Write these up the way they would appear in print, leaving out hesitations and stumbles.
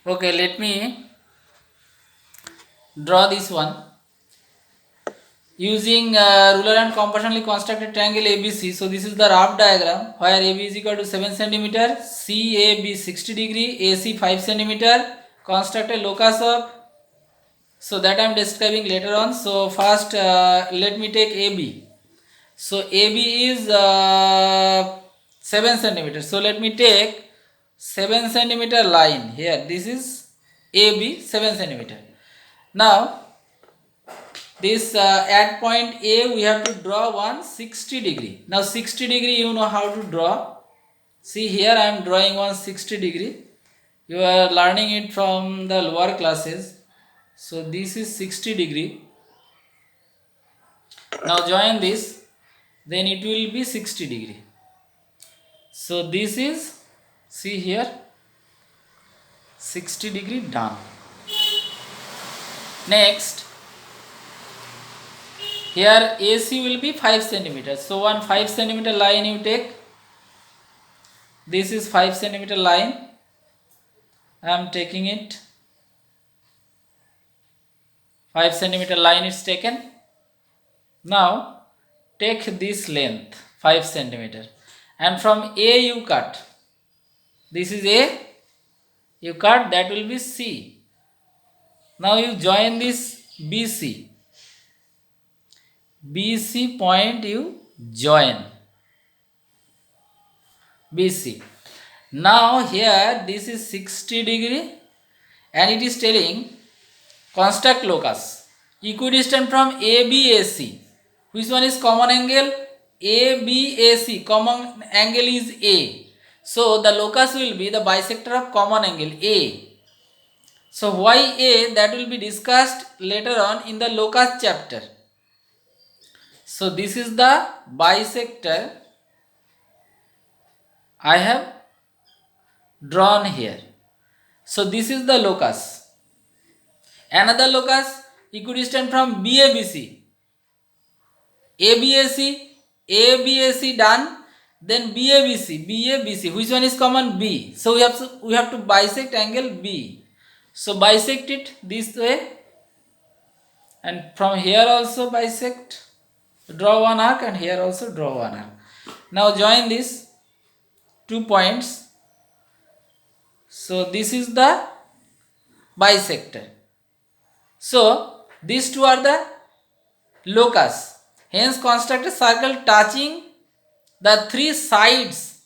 Okay, let me draw this one using ruler and compassionately constructed triangle ABC. So this is the rough diagram where AB is equal to 7 centimeter, CAB 60 degree, AC 5 centimeter. Construct a locus of, so that I am describing later on. So first let me take AB. So AB is 7 centimeters. So let me take 7 centimeter line here. This is AB 7 centimeter. Now this at point A we have to draw one 60 degree. Now 60 degree you know how to draw. See here I am drawing one 60 degree. You are learning it from the lower classes. So this is 60 degree. Now join this, then it will be 60 degree. So this is, see here, 60 degree done. Next, here AC will be 5 centimeters. So one 5 centimeter line you take. This is 5 centimeter line. I am taking it. 5 centimeter line is taken. Now take this length 5 centimeter, and from A you cut. This is A. You cut, that will be C. Now you join this BC. BC point you join. BC. Now here this is 60 degree and it is telling construct locus equidistant from ABAC. Which one is common angle? ABAC. Common angle is A. So the locus will be the bisector of common angle A. So why A, that will be discussed later on in the locus chapter. So this is the bisector I have drawn here. So this is the locus. Another locus equidistant from BABC. ABAC, ABAC done, then BABC, which one is common? B. So we have to bisect angle B. So bisect it this way, and from here also bisect, draw one arc, and here also draw one arc. Now join these 2 points. So this is the bisector. So these two are the locus. Hence construct a circle touching the three sides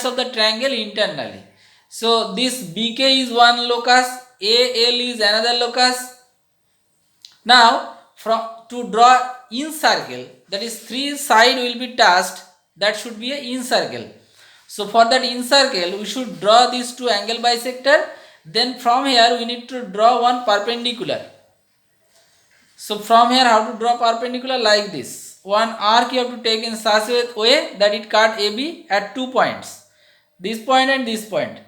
of the triangle internally. So this BK is one locus, AL is another locus. Now to draw in circle, that is three side will be touched, that should be a in circle. So for that in circle we should draw these two angle bisector. Then from here we need to draw one perpendicular. So from here how to draw perpendicular? Like this. One arc you have to take in such a way that it cut AB at 2 points. This point and this point.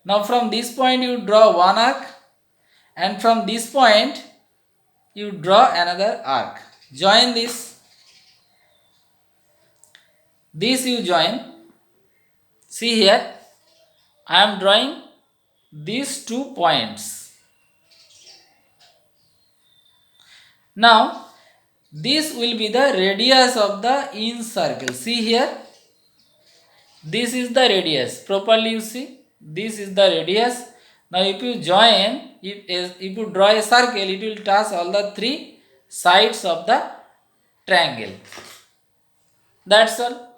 Now from this point you draw one arc, and from this point you draw another arc. Join this. This you join. See here, I am drawing these 2 points. Now this will be the radius of the in circle. See here, this is the radius. Properly you see, this is the radius. Now if you join, if you draw a circle, it will touch all the 3 sides of the triangle. That's all.